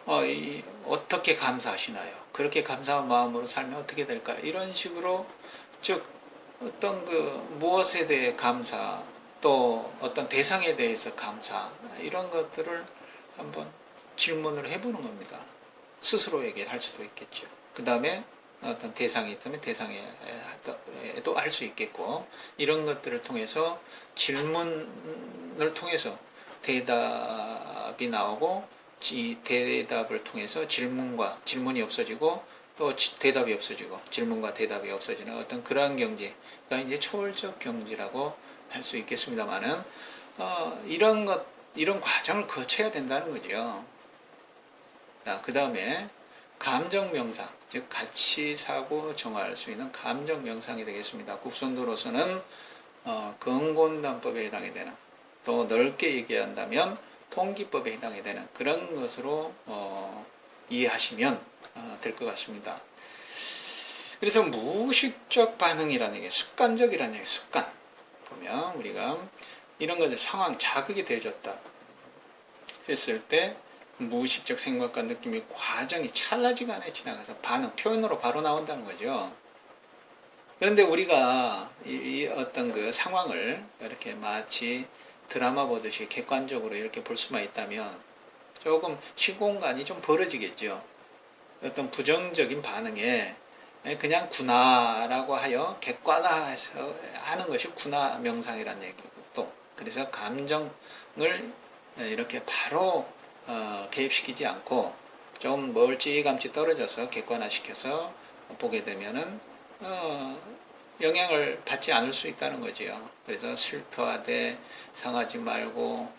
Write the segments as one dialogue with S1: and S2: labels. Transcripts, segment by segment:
S1: 어떻게 감사하시나요? 그렇게 감사한 마음으로 살면 어떻게 될까요? 이런 식으로, 즉 어떤 무엇에 대해 감사, 또 어떤 대상에 대해서 감사, 이런 것들을 한번 질문을 해보는 겁니다. 스스로에게 할 수도 있겠죠. 그 다음에 어떤 대상이 있다면 대상에도 할 수 있겠고, 이런 것들을 통해서 질문을 통해서 대답이 나오고, 이 대답을 통해서 질문이 없어지고, 또 대답이 없어지고, 질문과 대답이 없어지는 어떤 그러한 경지가 이제 초월적 경지라고 할 수 있겠습니다만은, 이런 과정을 거쳐야 된다는 거죠. 자, 그 다음에 감정 명상, 즉 가치 사고 정할 수 있는 감정 명상이 되겠습니다. 국선도로서는 근곤단법에 해당이 되는, 또 넓게 얘기한다면 통기법에 해당이 되는 그런 것으로 이해하시면 될 것 같습니다. 그래서 무의식적 반응이라는 게 습관적이라는 게 습관 보면 우리가 이런 것들 상황 자극이 되어졌다 했을 때 무의식적 생각과 느낌이 과정이 찰나지간에 지나가서 반응, 표현으로 바로 나온다는 거죠. 그런데 우리가 이 어떤 그 상황을 이렇게 마치 드라마 보듯이 객관적으로 이렇게 볼 수만 있다면 조금 시공간이 좀 벌어지겠죠. 어떤 부정적인 반응에 그냥 구나라고 하여 객관화해서 하는 것이 구나 명상이라는 얘기고, 또 그래서 감정을 이렇게 바로 개입시키지 않고 좀 멀찌감치 떨어져서 객관화시켜서 보게 되면은 영향을 받지 않을 수 있다는 거지요. 그래서 슬퍼하되 상하지 말고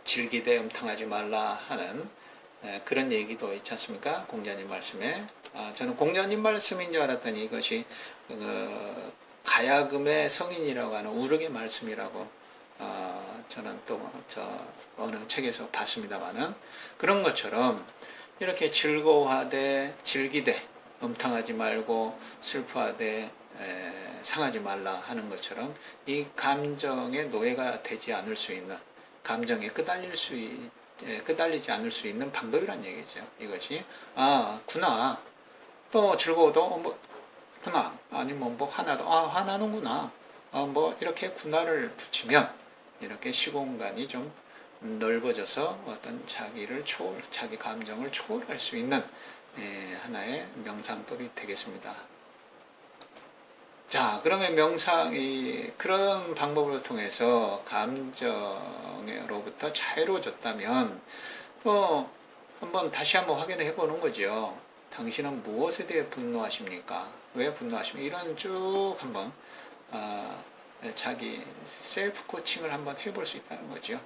S1: 즐기되 음탕하지 말라 하는 그런 얘기도 있지 않습니까? 공자님 말씀에. 저는 공자님 말씀인 줄 알았더니 이것이 가야금의 성인이라고 하는 우르의 말씀이라고 저는 또 어느 책에서 봤습니다만은, 그런 것처럼 이렇게 즐거워하되 즐기되 음탕하지 말고 슬퍼하되 상하지 말라 하는 것처럼 이 감정의 노예가 되지 않을 수 있는, 감정에 끄달리지 않을 수 있는 방법이란 얘기죠. 이것이 구나, 또 즐거워도 구나, 아니면 화나도 화나는구나, 이렇게 구나를 붙이면 이렇게 시공간이 좀 넓어져서 어떤 자기 감정을 초월할 수 있는 하나의 명상법이 되겠습니다. 자, 그러면 명상이 그런 방법을 통해서 감정으로부터 자유로워졌다면 또 다시 한번 확인해 보는 거죠. 당신은 무엇에 대해 분노하십니까? 왜 분노하십니까? 이런 쭉 한번 자기 셀프 코칭을 한번 해볼 수 있다는 거죠.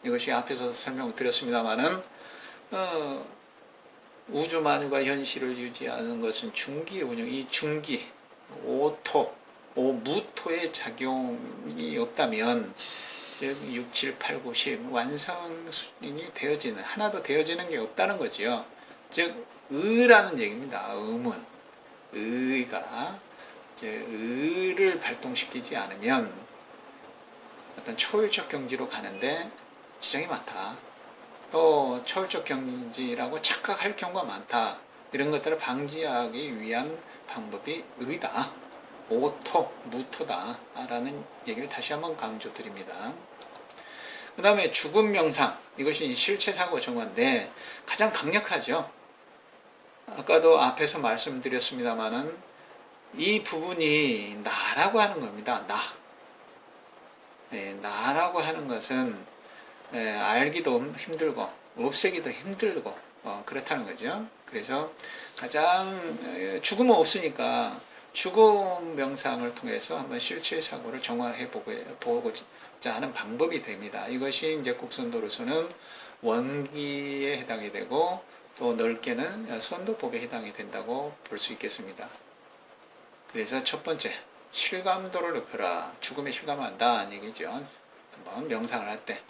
S1: 이것이 앞에서 설명을 드렸습니다만은 우주 만유가 현실을 유지하는 것은 중기의 운영, 이 중기, 무토의 작용이 없다면, 즉 6, 7, 8, 9, 10 완성이 되어지는, 하나도 되어지는 게 없다는 거죠. 즉 의라는 얘기입니다. 의문, 의가 의를 발동시키지 않으면 어떤 초월적 경지로 가는데 지장이 많다. 또 초월적 경지라고 착각할 경우가 많다. 이런 것들을 방지하기 위한 방법이 의다. 무토다 라는 얘기를 다시 한번 강조드립니다. 그 다음에 죽음 명상, 이것이 실체사고 정화인데 가장 강력하죠. 아까도 앞에서 말씀드렸습니다마는 이 부분이 나라고 하는 겁니다. 나라고 하는 것은 알기도 힘들고 없애기도 힘들고 그렇다는 거죠. 그래서 가장 죽음은 없으니까 죽음 명상을 통해서 한번 실체사고를 정화해 보고자 하는 방법이 됩니다. 이것이 이제 국선도로서는 원기에 해당이 되고, 또 넓게는 선도법에 해당이 된다고 볼 수 있겠습니다. 그래서 첫 번째, 실감도를 높여라. 죽음에 실감한다는 얘기죠. 한번 명상을 할 때.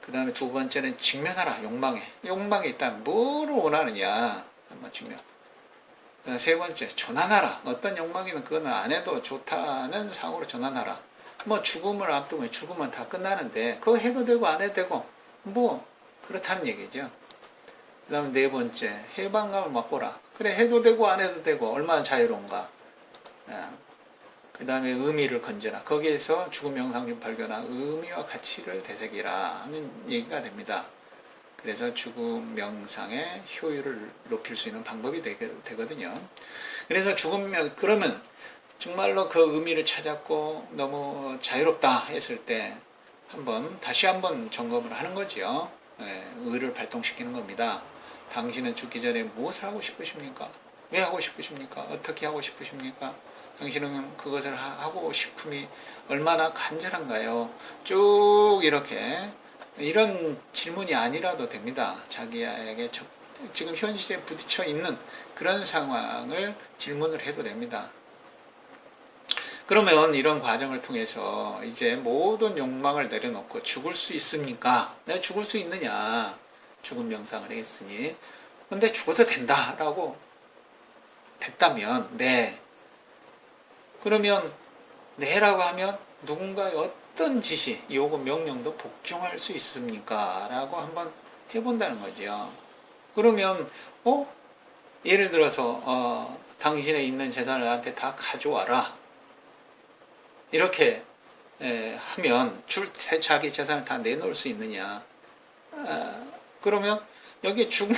S1: 그 다음에 두 번째는 직면하라. 욕망에 있다면 뭐를 원하느냐 한번 직면. 세 번째, 전환하라. 어떤 욕망이면 그거는 안 해도 좋다는 상으로 전환하라. 죽음을 앞두면 죽으면 다 끝나는데 그거 해도 되고 안 해도 되고 그렇다는 얘기죠. 그 다음에 네 번째, 해방감을 맛보라. 그래, 해도 되고 안 해도 되고 얼마나 자유로운가. 그 다음에 의미를 건져라. 거기에서 죽음 명상 중 발견한 의미와 가치를 되새기라 하는 얘기가 됩니다. 그래서 죽음 명상의 효율을 높일 수 있는 방법이 되거든요. 그래서 그러면 정말로 그 의미를 찾았고 너무 자유롭다 했을 때 다시 한번 점검을 하는 거죠. 의를 발동시키는 겁니다. 당신은 죽기 전에 무엇을 하고 싶으십니까? 왜 하고 싶으십니까? 어떻게 하고 싶으십니까? 당신은 그것을 하고 싶음이 얼마나 간절한가요? 쭉 이렇게 이런 질문이 아니라도 됩니다. 자기에게 지금 현실에 부딪혀 있는 그런 상황을 질문을 해도 됩니다. 그러면 이런 과정을 통해서 이제 모든 욕망을 내려놓고 죽을 수 있습니까? 내가 죽을 수 있느냐? 죽음 명상을 했으니. 근데 죽어도 된다라고 됐다면, 네. 그러면 네라고 하면 누군가의 어떤 지시, 요구, 명령도 복종할 수 있습니까? 라고 한번 해본다는 거죠. 그러면 예를 들어서 당신의 있는 재산을 나한테 다 가져와라. 이렇게 하면 자기 재산을 다 내놓을 수 있느냐. 그러면 여기 죽음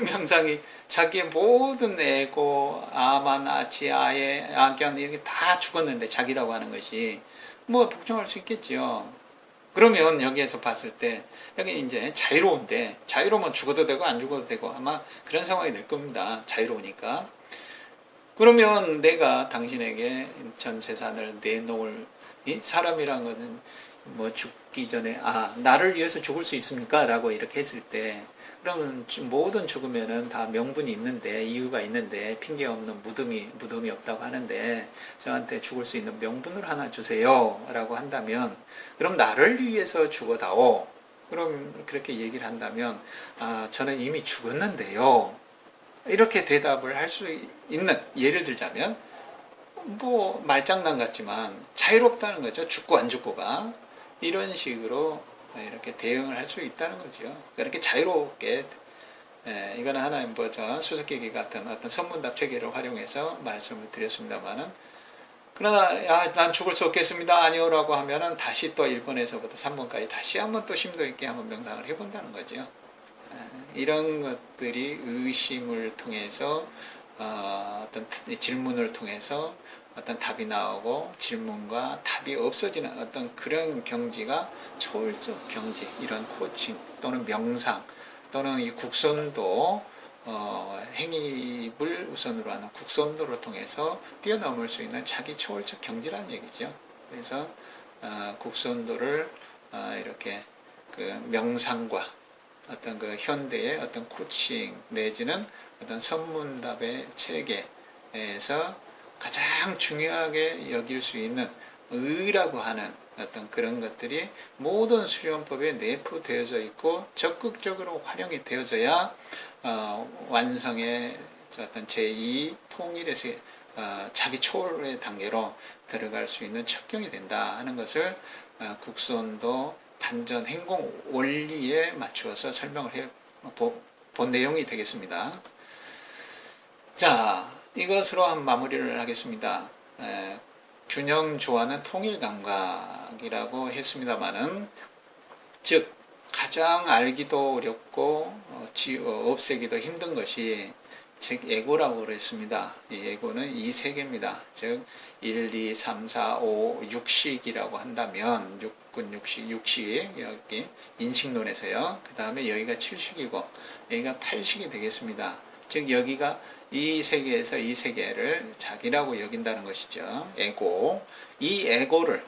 S1: 명상이 자기의 모든 에고, 아만, 아치, 아예, 악견 이렇게 다 죽었는데 자기라고 하는 것이 뭐 복종할 수 있겠죠. 그러면 여기에서 봤을 때 여기 이제 자유로운데 자유로우면 죽어도 되고 안 죽어도 되고 아마 그런 상황이 될 겁니다. 자유로우니까. 그러면 내가 당신에게 전 재산을 내놓을 사람이란 것은 뭐 죽기 전에 나를 위해서 죽을 수 있습니까? 라고 이렇게 했을 때 그러면 모든 죽으면은 다 명분이 있는데 이유가 있는데 핑계 없는 무덤이 없다고 하는데 저한테 죽을 수 있는 명분을 하나 주세요 라고 한다면 그럼 나를 위해서 죽어다오. 그럼 그렇게 얘기를 한다면 저는 이미 죽었는데요. 이렇게 대답을 할 수 있는, 예를 들자면 뭐 말장난 같지만 자유롭다는 거죠. 죽고 안 죽고가 이런 식으로 이렇게 대응을 할 수 있다는 거죠. 이렇게 자유롭게 이거는 하나의 수수께끼 같은 어떤 선문답 체계를 활용해서 말씀을 드렸습니다만은 그러나 난 죽을 수 없겠습니다. 아니요라고 하면은 다시 또 1번에서부터 3번까지 다시 한번 또 심도 있게 한번 명상을 해본다는 거죠. 이런 것들이 의심을 통해서 어떤 질문을 통해서 어떤 답이 나오고 질문과 답이 없어지는 어떤 그런 경지가 초월적 경지, 이런 코칭 또는 명상 또는 이 국선도 행위를 우선으로 하는 국선도를 통해서 뛰어넘을 수 있는 자기 초월적 경지라는 얘기죠. 그래서 국선도를 이렇게 그 명상과 어떤 그 현대의 어떤 코칭 내지는 어떤 선문답의 체계에서 가장 중요하게 여길 수 있는 의라고 하는 어떤 그런 것들이 모든 수련법에 내포되어져 있고 적극적으로 활용이 되어져야 완성의 어떤 제2 통일에서 자기 초월의 단계로 들어갈 수 있는 척경이 된다 하는 것을 국선도 단전 행공 원리에 맞추어서 설명을 본 내용이 되겠습니다. 자, 이것으로 한 마무리를 하겠습니다. 균형 조화는 통일 감각이라고 했습니다만은, 즉 가장 알기도 어렵고 없애기도 힘든 것이 즉 에고라고 그랬습니다. 이 에고는 이 세계입니다. 즉 1, 2, 3, 4, 5, 6식이라고 한다면 육군 6식 여기 인식론에서요. 그 다음에 여기가 7식이고 여기가 8식이 되겠습니다. 즉 여기가 이 세계에서 이 세계를 자기라고 여긴다는 것이죠. 에고. 이 에고를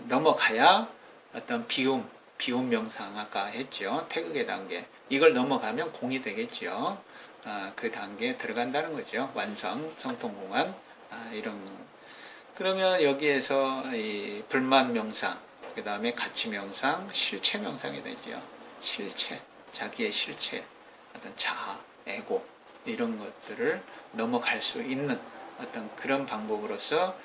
S1: 넘어가야 어떤 비움 명상 아까 했죠. 태극의 단계. 이걸 넘어가면 공이 되겠죠. 그 단계에 들어간다는 거죠. 완성, 성통공안 이런 거. 그러면 여기에서 이 불만 명상, 그 다음에 가치 명상, 실체 명상이 되죠. 실체, 자기의 실체, 어떤 자아, 에고 이런 것들을 넘어갈 수 있는 어떤 그런 방법으로서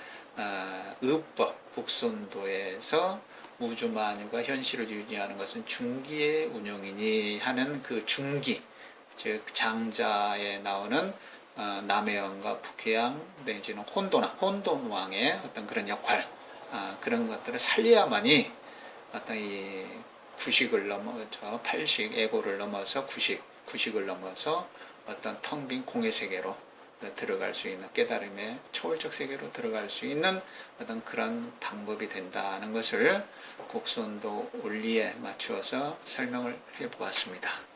S1: 의법, 국선도에서 우주 만유가 현실을 유지하는 것은 중기의 운용이니 하는 그 중기, 즉 장자에 나오는 남해왕과 북해양 내지는 혼돈왕의 어떤 그런 역할, 그런 것들을 살려야만이 어떤 이 구식을 넘어서 팔식, 에고를 넘어서 구식을 넘어서 어떤 텅 빈 공의 세계로 들어갈 수 있는, 깨달음의 초월적 세계로 들어갈 수 있는 어떤 그런 방법이 된다는 것을 곡선도 원리에 맞추어서 설명을 해 보았습니다.